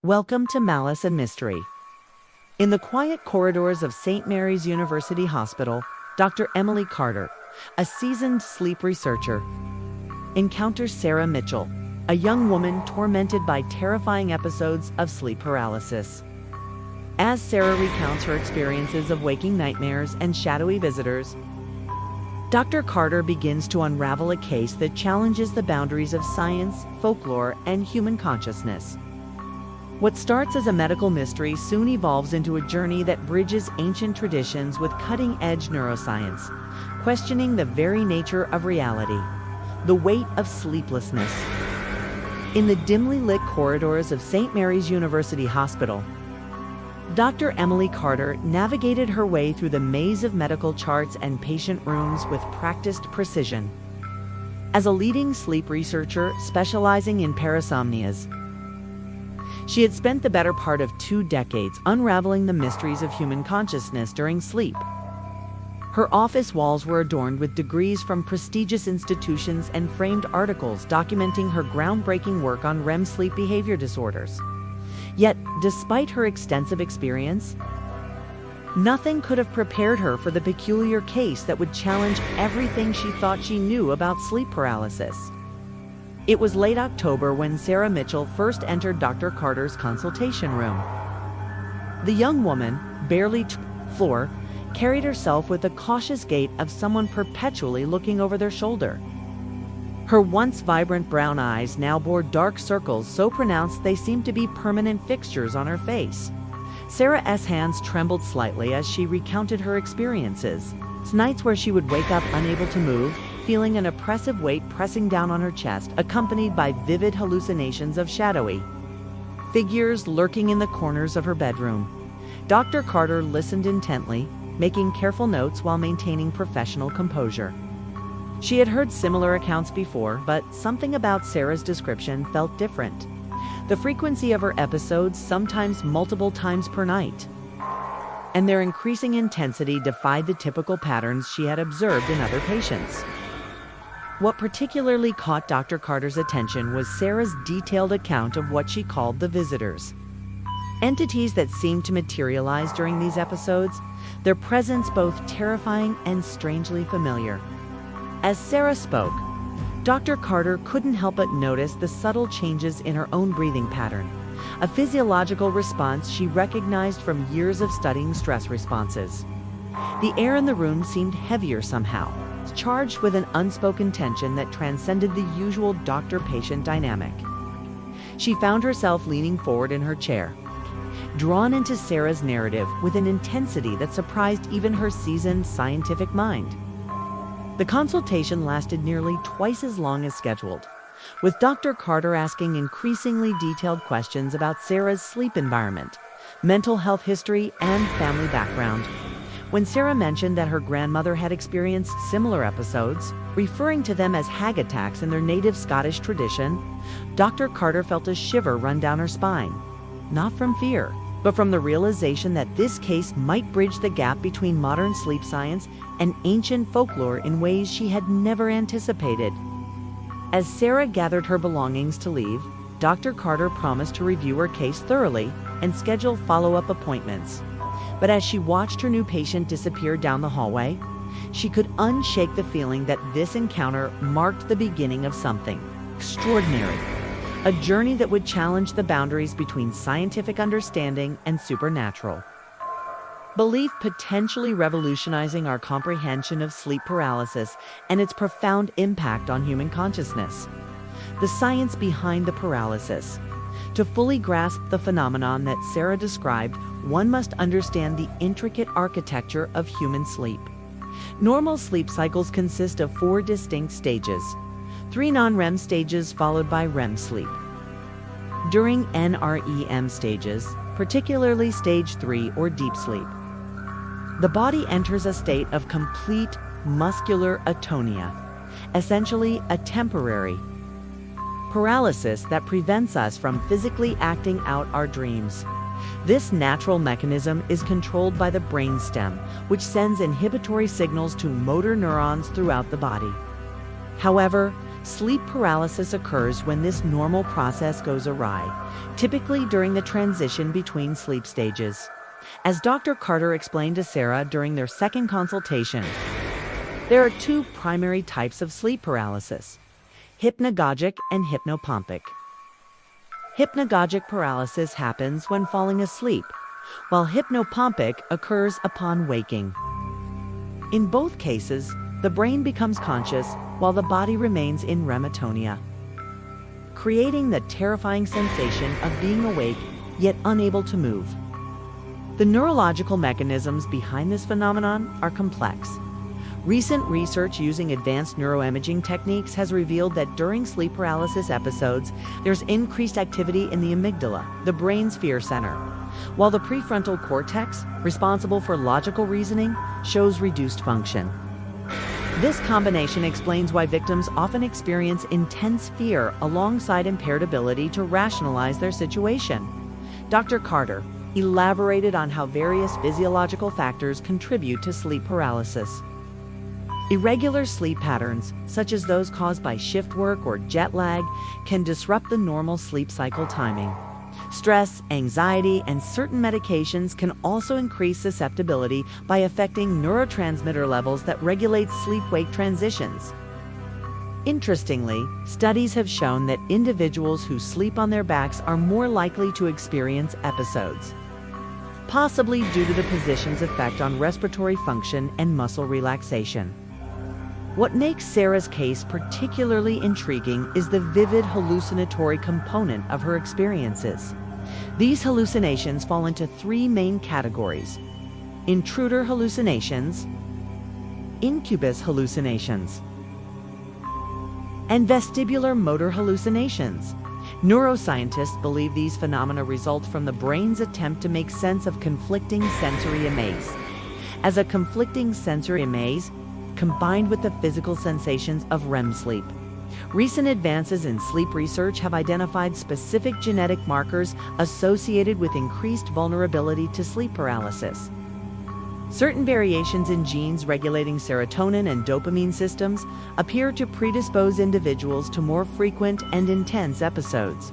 Welcome to Malice and Mystery. In the quiet corridors of St. Mary's University Hospital, Dr. Emily Carter, a seasoned sleep researcher, encounters Sarah Mitchell, a young woman tormented by terrifying episodes of sleep paralysis. As Sarah recounts her experiences of waking nightmares and shadowy visitors, Dr. Carter begins to unravel a case that challenges the boundaries of science, folklore, and human consciousness. What starts as a medical mystery soon evolves into a journey that bridges ancient traditions with cutting-edge neuroscience, questioning the very nature of reality, the weight of sleeplessness. In the dimly lit corridors of St. Mary's University Hospital, Dr. Emily Carter navigated her way through the maze of medical charts and patient rooms with practiced precision. As a leading sleep researcher specializing in parasomnias, she had spent the better part of 2 decades unraveling the mysteries of human consciousness during sleep. Her office walls were adorned with degrees from prestigious institutions and framed articles documenting her groundbreaking work on REM sleep behavior disorders. Yet, despite her extensive experience, nothing could have prepared her for the peculiar case that would challenge everything she thought she knew about sleep paralysis. It was late October when Sarah Mitchell first entered Dr. Carter's consultation room. The young woman, barely 24, carried herself with the cautious gait of someone perpetually looking over their shoulder. Her once vibrant brown eyes now bore dark circles so pronounced they seemed to be permanent fixtures on her face. Sarah's hands trembled slightly as she recounted her experiences. Nights where she would wake up unable to move, feeling an oppressive weight pressing down on her chest, accompanied by vivid hallucinations of shadowy figures lurking in the corners of her bedroom. Dr. Carter listened intently, making careful notes while maintaining professional composure. She had heard similar accounts before, but something about Sarah's description felt different. The frequency of her episodes, sometimes multiple times per night, and their increasing intensity defied the typical patterns she had observed in other patients. What particularly caught Dr. Carter's attention was Sarah's detailed account of what she called the visitors. Entities that seemed to materialize during these episodes, their presence both terrifying and strangely familiar. As Sarah spoke, Dr. Carter couldn't help but notice the subtle changes in her own breathing pattern, a physiological response she recognized from years of studying stress responses. The air in the room seemed heavier somehow, charged with an unspoken tension that transcended the usual doctor-patient dynamic. She found herself leaning forward in her chair, drawn into Sarah's narrative with an intensity that surprised even her seasoned scientific mind. The consultation lasted nearly twice as long as scheduled, with Dr. Carter asking increasingly detailed questions about Sarah's sleep environment, mental health history, and family background. When Sarah mentioned that her grandmother had experienced similar episodes, referring to them as hag attacks in their native Scottish tradition, Dr. Carter felt a shiver run down her spine, not from fear, but from the realization that this case might bridge the gap between modern sleep science and ancient folklore in ways she had never anticipated. As Sarah gathered her belongings to leave, Dr. Carter promised to review her case thoroughly and schedule follow-up appointments. But as she watched her new patient disappear down the hallway, she could unshake the feeling that this encounter marked the beginning of something extraordinary, a journey that would challenge the boundaries between scientific understanding and supernatural belief, potentially revolutionizing our comprehension of sleep paralysis and its profound impact on human consciousness. The science behind the paralysis. To fully grasp the phenomenon that Sarah described, one must understand the intricate architecture of human sleep. Normal sleep cycles consist of 4 distinct stages, 3 non-REM stages followed by REM sleep. During NREM stages, particularly stage 3 or deep sleep, the body enters a state of complete muscular atonia, essentially a temporary paralysis that prevents us from physically acting out our dreams. This natural mechanism is controlled by the brainstem, which sends inhibitory signals to motor neurons throughout the body. However, Sleep paralysis occurs when this normal process goes awry, typically during the transition between sleep stages. As Dr. Carter explained to Sarah during their second consultation, there are two primary types of sleep paralysis: hypnagogic and hypnopompic. Hypnagogic paralysis happens when falling asleep, while hypnopompic occurs upon waking. In both cases, the brain becomes conscious while the body remains in rematonia, creating the terrifying sensation of being awake yet unable to move. The neurological mechanisms behind this phenomenon are complex. Recent research using advanced neuroimaging techniques has revealed that during sleep paralysis episodes, there's increased activity in the amygdala, the brain's fear center, while the prefrontal cortex, responsible for logical reasoning, shows reduced function. This combination explains why victims often experience intense fear alongside impaired ability to rationalize their situation. Dr. Carter elaborated on how various physiological factors contribute to sleep paralysis. Irregular sleep patterns, such as those caused by shift work or jet lag, can disrupt the normal sleep cycle timing. Stress, anxiety, and certain medications can also increase susceptibility by affecting neurotransmitter levels that regulate sleep-wake transitions. Interestingly, studies have shown that individuals who sleep on their backs are more likely to experience episodes, possibly due to the position's effect on respiratory function and muscle relaxation. What makes Sarah's case particularly intriguing is the vivid hallucinatory component of her experiences. These hallucinations fall into three main categories: intruder hallucinations, incubus hallucinations, and vestibular motor hallucinations. Neuroscientists believe these phenomena result from the brain's attempt to make sense of conflicting sensory amaze. As a conflicting sensory amaze, combined with the physical sensations of REM sleep. Recent advances in sleep research have identified specific genetic markers associated with increased vulnerability to sleep paralysis. Certain variations in genes regulating serotonin and dopamine systems appear to predispose individuals to more frequent and intense episodes.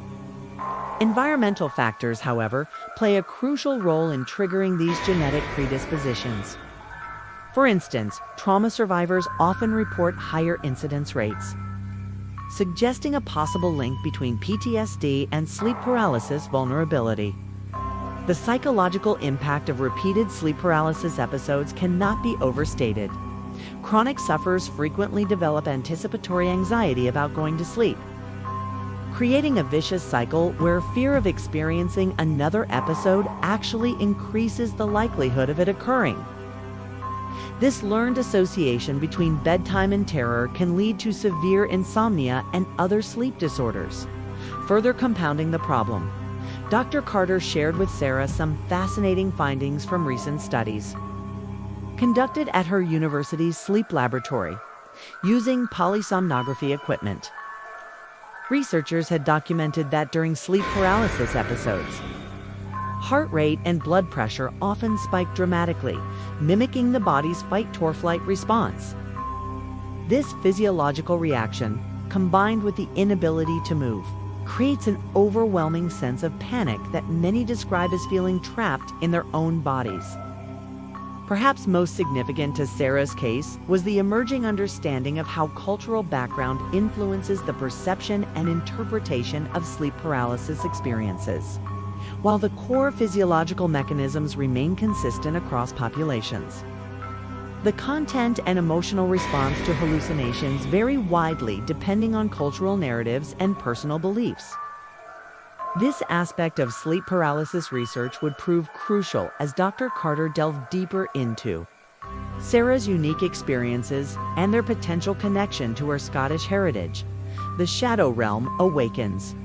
Environmental factors, however, play a crucial role in triggering these genetic predispositions. For instance, trauma survivors often report higher incidence rates, suggesting a possible link between PTSD and sleep paralysis vulnerability. The psychological impact of repeated sleep paralysis episodes cannot be overstated. Chronic sufferers frequently develop anticipatory anxiety about going to sleep, creating a vicious cycle where fear of experiencing another episode actually increases the likelihood of it occurring. This learned association between bedtime and terror can lead to severe insomnia and other sleep disorders, further compounding the problem. Dr. Carter shared with Sarah some fascinating findings from recent studies conducted at her university's sleep laboratory using polysomnography equipment. Researchers had documented that during sleep paralysis episodes, heart rate and blood pressure often spike dramatically, mimicking the body's fight-or-flight response. This physiological reaction, combined with the inability to move, creates an overwhelming sense of panic that many describe as feeling trapped in their own bodies. Perhaps most significant to Sarah's case was the emerging understanding of how cultural background influences the perception and interpretation of sleep paralysis experiences. While the core physiological mechanisms remain consistent across populations, the content and emotional response to hallucinations vary widely depending on cultural narratives and personal beliefs. This aspect of sleep paralysis research would prove crucial as Dr. Carter delved deeper into Sarah's unique experiences and their potential connection to her Scottish heritage. The shadow realm awakens.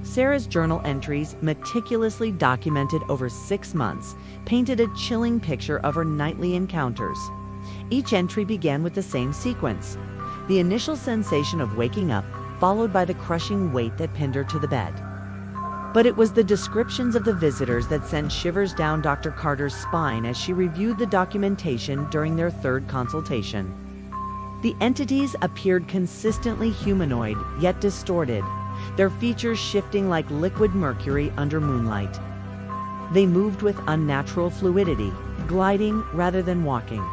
Sarah's journal entries, meticulously documented over 6 months, painted a chilling picture of her nightly encounters. Each entry began with the same sequence: the initial sensation of waking up, followed by the crushing weight that pinned her to the bed. But it was the descriptions of the visitors that sent shivers down Dr. Carter's spine as she reviewed the documentation during their third consultation. The entities appeared consistently humanoid, yet distorted, their features shifting like liquid mercury under moonlight. They moved with unnatural fluidity, gliding rather than walking.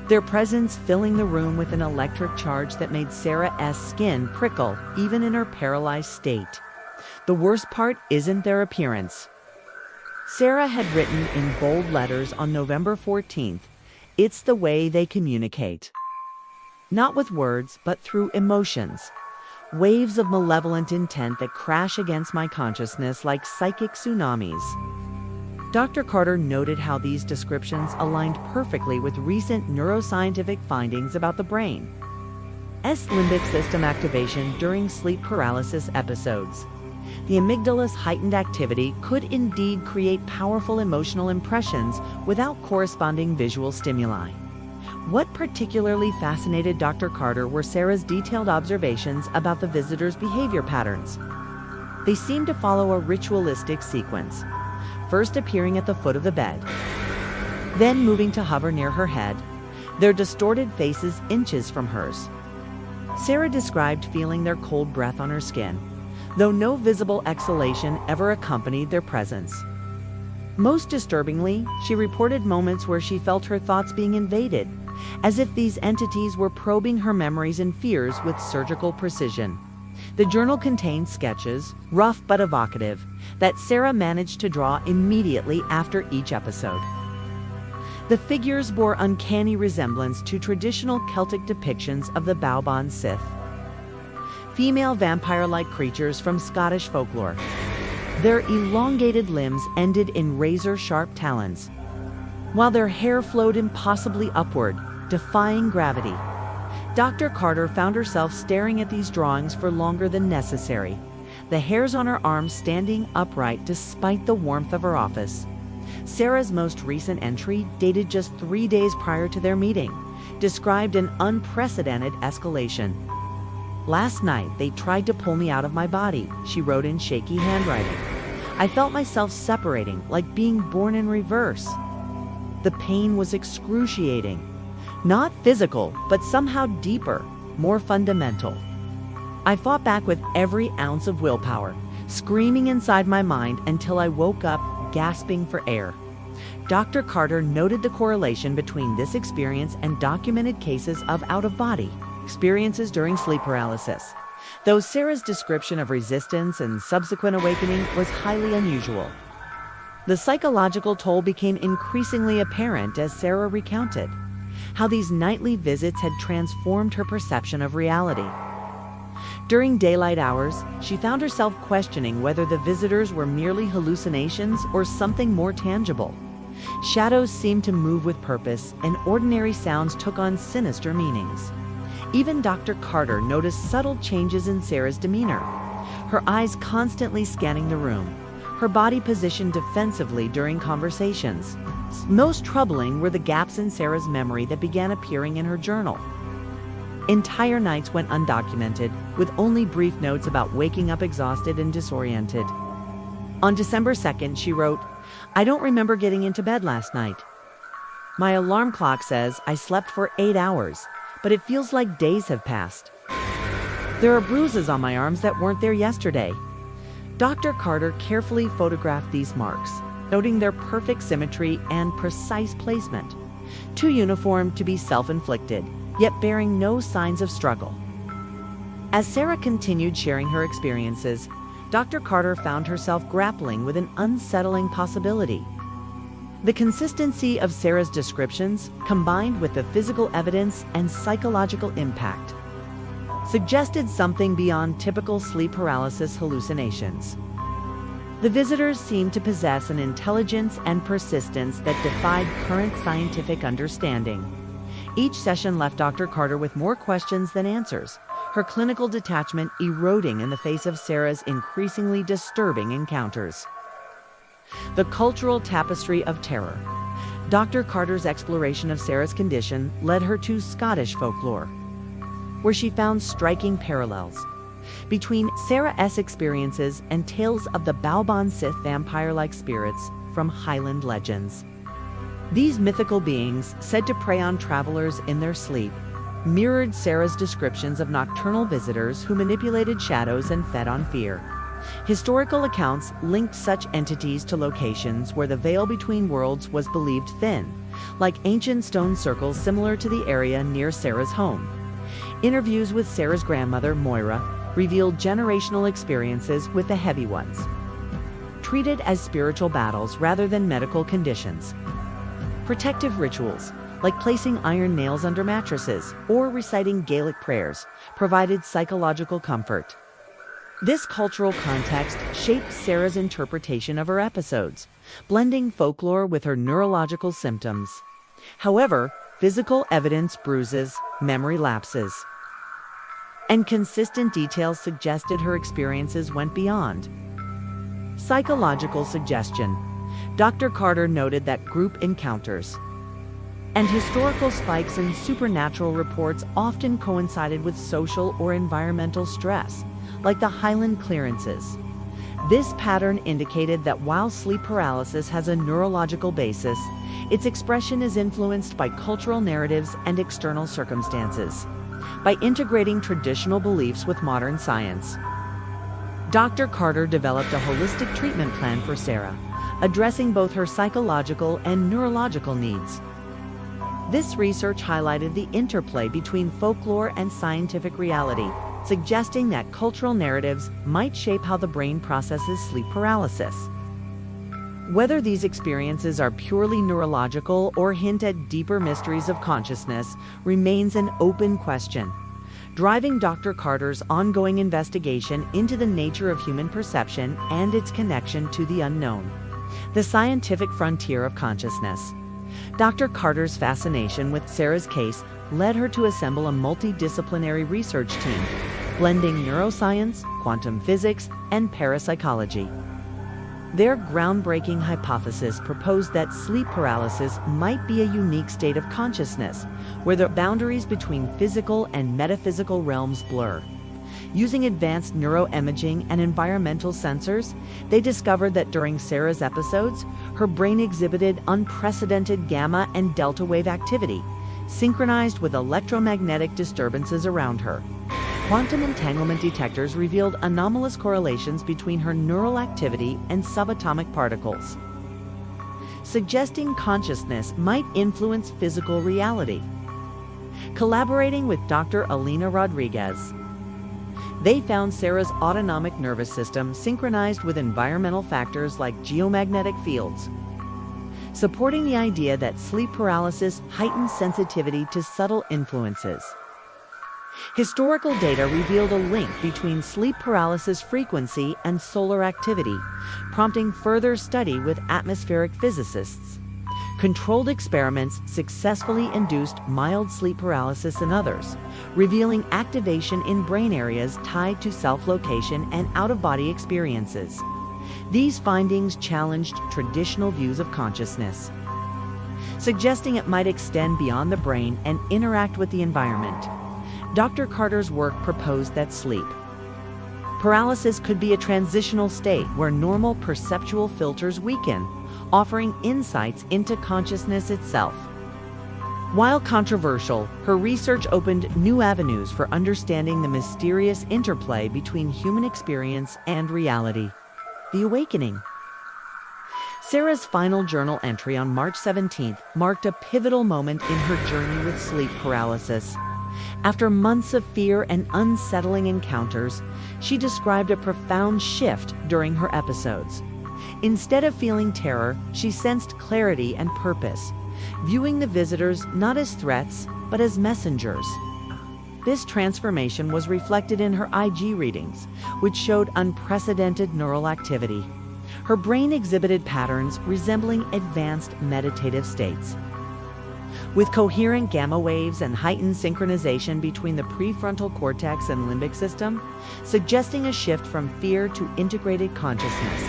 Their presence filling the room with an electric charge that made Sarah's skin prickle, even in her paralyzed state. The worst part isn't their appearance. Sarah had written in bold letters on November 14th, "It's the way they communicate." Not with words, but through emotions. Waves of malevolent intent that crash against my consciousness like psychic tsunamis. Dr. Carter noted how these descriptions aligned perfectly with recent neuroscientific findings about the brain's limbic system activation during sleep paralysis episodes. The amygdala's heightened activity could indeed create powerful emotional impressions without corresponding visual stimuli. What particularly fascinated Dr. Carter were Sarah's detailed observations about the visitors' behavior patterns. They seemed to follow a ritualistic sequence, first appearing at the foot of the bed, then moving to hover near her head, their distorted faces inches from hers. Sarah described feeling their cold breath on her skin, though no visible exhalation ever accompanied their presence. Most disturbingly, she reported moments where she felt her thoughts being invaded, as if these entities were probing her memories and fears with surgical precision. The journal contained sketches, rough but evocative, that Sarah managed to draw immediately after each episode. The figures bore uncanny resemblance to traditional Celtic depictions of the Bouban Sith, female vampire-like creatures from Scottish folklore. Their elongated limbs ended in razor-sharp talons, while their hair flowed impossibly upward, defying gravity. Dr. Carter found herself staring at these drawings for longer than necessary, the hairs on her arms standing upright despite the warmth of her office. Sarah's most recent entry, dated just 3 days prior to their meeting, described an unprecedented escalation. "Last night, they tried to pull me out of my body," she wrote in shaky handwriting. "I felt myself separating, like being born in reverse. The pain was excruciating. Not physical, but somehow deeper, more fundamental. I fought back with every ounce of willpower, screaming inside my mind until I woke up, gasping for air." Dr. Carter noted the correlation between this experience and documented cases of out-of-body experiences during sleep paralysis, though Sarah's description of resistance and subsequent awakening was highly unusual. The psychological toll became increasingly apparent as Sarah recounted how these nightly visits had transformed her perception of reality. During daylight hours, she found herself questioning whether the visitors were merely hallucinations or something more tangible. Shadows seemed to move with purpose, and ordinary sounds took on sinister meanings. Even Dr. Carter noticed subtle changes in Sarah's demeanor, her eyes constantly scanning the room, her body positioned defensively during conversations. Most troubling were the gaps in Sarah's memory that began appearing in her journal. Entire nights went undocumented, with only brief notes about waking up exhausted and disoriented. On December 2nd, she wrote, "I don't remember getting into bed last night. My alarm clock says I slept for 8 hours, but it feels like days have passed. There are bruises on my arms that weren't there yesterday." Dr. Carter carefully photographed these marks, noting their perfect symmetry and precise placement, too uniform to be self-inflicted, yet bearing no signs of struggle. As Sarah continued sharing her experiences, Dr. Carter found herself grappling with an unsettling possibility. The consistency of Sarah's descriptions, combined with the physical evidence and psychological impact, suggested something beyond typical sleep paralysis hallucinations. The visitors seemed to possess an intelligence and persistence that defied current scientific understanding. Each session left Dr. Carter with more questions than answers, her clinical detachment eroding in the face of Sarah's increasingly disturbing encounters. The cultural tapestry of terror. Dr. Carter's exploration of Sarah's condition led her to Scottish folklore, where she found striking parallels between Sarah's experiences and tales of the Bouban Sith vampire-like spirits from Highland legends. These mythical beings, said to prey on travelers in their sleep, mirrored Sarah's descriptions of nocturnal visitors who manipulated shadows and fed on fear. Historical accounts linked such entities to locations where the veil between worlds was believed thin, like ancient stone circles similar to the area near Sarah's home. Interviews with Sarah's grandmother, Moira, revealed generational experiences with the heavy ones, treated as spiritual battles rather than medical conditions. Protective rituals, like placing iron nails under mattresses or reciting Gaelic prayers, provided psychological comfort. This cultural context shaped Sarah's interpretation of her episodes, blending folklore with her neurological symptoms. However, physical evidence, bruises, memory lapses, and consistent details suggested her experiences went beyond psychological suggestion. Dr. Carter noted that group encounters and historical spikes in supernatural reports often coincided with social or environmental stress, like the Highland clearances. This pattern indicated that while sleep paralysis has a neurological basis, its expression is influenced by cultural narratives and external circumstances. By integrating traditional beliefs with modern science, Dr. Carter developed a holistic treatment plan for Sarah, addressing both her psychological and neurological needs. This research highlighted the interplay between folklore and scientific reality, suggesting that cultural narratives might shape how the brain processes sleep paralysis. Whether these experiences are purely neurological or hint at deeper mysteries of consciousness remains an open question, driving Dr. Carter's ongoing investigation into the nature of human perception and its connection to the unknown, the scientific frontier of consciousness. Dr. Carter's fascination with Sarah's case led her to assemble a multidisciplinary research team, blending neuroscience, quantum physics, and parapsychology. Their groundbreaking hypothesis proposed that sleep paralysis might be a unique state of consciousness, where the boundaries between physical and metaphysical realms blur. Using advanced neuroimaging and environmental sensors, they discovered that during Sarah's episodes, her brain exhibited unprecedented gamma and delta wave activity, synchronized with electromagnetic disturbances around her. Quantum entanglement detectors revealed anomalous correlations between her neural activity and subatomic particles, suggesting consciousness might influence physical reality. Collaborating with Dr. Alina Rodriguez, they found Sarah's autonomic nervous system synchronized with environmental factors like geomagnetic fields, supporting the idea that sleep paralysis heightens sensitivity to subtle influences. Historical data revealed a link between sleep paralysis frequency and solar activity, prompting further study with atmospheric physicists. Controlled experiments successfully induced mild sleep paralysis in others, revealing activation in brain areas tied to self-location and out-of-body experiences. These findings challenged traditional views of consciousness, suggesting it might extend beyond the brain and interact with the environment. Dr. Carter's work proposed that sleep paralysis could be a transitional state where normal perceptual filters weaken, offering insights into consciousness itself. While controversial, her research opened new avenues for understanding the mysterious interplay between human experience and reality. The Awakening. Sarah's final journal entry on March 17th marked a pivotal moment in her journey with sleep paralysis. After months of fear and unsettling encounters, she described a profound shift during her episodes. Instead of feeling terror, she sensed clarity and purpose, viewing the visitors not as threats, but as messengers. This transformation was reflected in her IG readings, which showed unprecedented neural activity. Her brain exhibited patterns resembling advanced meditative states, with coherent gamma waves and heightened synchronization between the prefrontal cortex and limbic system, suggesting a shift from fear to integrated consciousness.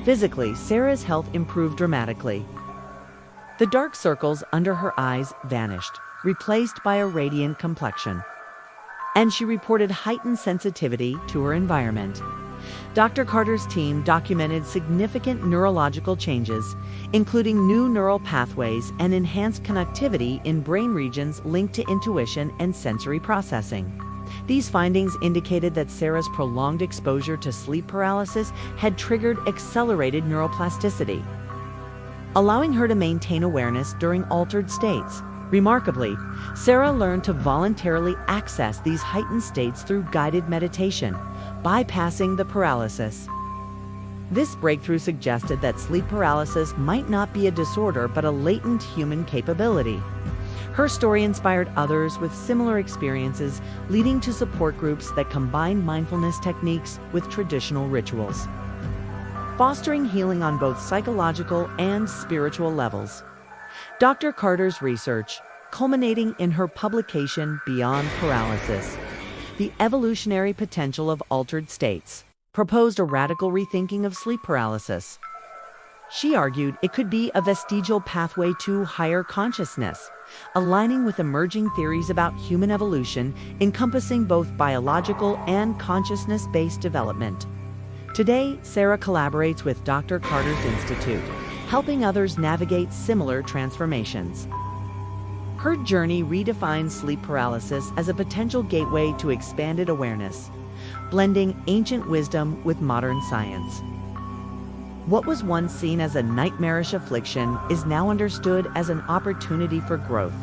Physically, Sarah's health improved dramatically. The dark circles under her eyes vanished, replaced by a radiant complexion, and she reported heightened sensitivity to her environment. Dr. Carter's team documented significant neurological changes, including new neural pathways and enhanced connectivity in brain regions linked to intuition and sensory processing. These findings indicated that Sarah's prolonged exposure to sleep paralysis had triggered accelerated neuroplasticity, allowing her to maintain awareness during altered states. Remarkably, Sarah learned to voluntarily access these heightened states through guided meditation, bypassing the paralysis. This breakthrough suggested that sleep paralysis might not be a disorder but a latent human capability. Her story inspired others with similar experiences, leading to support groups that combine mindfulness techniques with traditional rituals, fostering healing on both psychological and spiritual levels. Dr. Carter's research, culminating in her publication Beyond Paralysis, The Evolutionary Potential of Altered States, proposed a radical rethinking of sleep paralysis. She argued it could be a vestigial pathway to higher consciousness, aligning with emerging theories about human evolution encompassing both biological and consciousness-based development. Today, Sarah collaborates with Dr. Carter's Institute, helping others navigate similar transformations. Her journey redefines sleep paralysis as a potential gateway to expanded awareness, blending ancient wisdom with modern science. What was once seen as a nightmarish affliction is now understood as an opportunity for growth,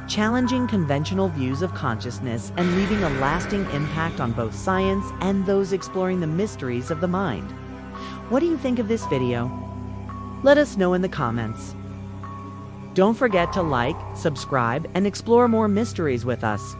challenging conventional views of consciousness and leaving a lasting impact on both science and those exploring the mysteries of the mind. What do you think of this video? Let us know in the comments. Don't forget to like, subscribe, and explore more mysteries with us.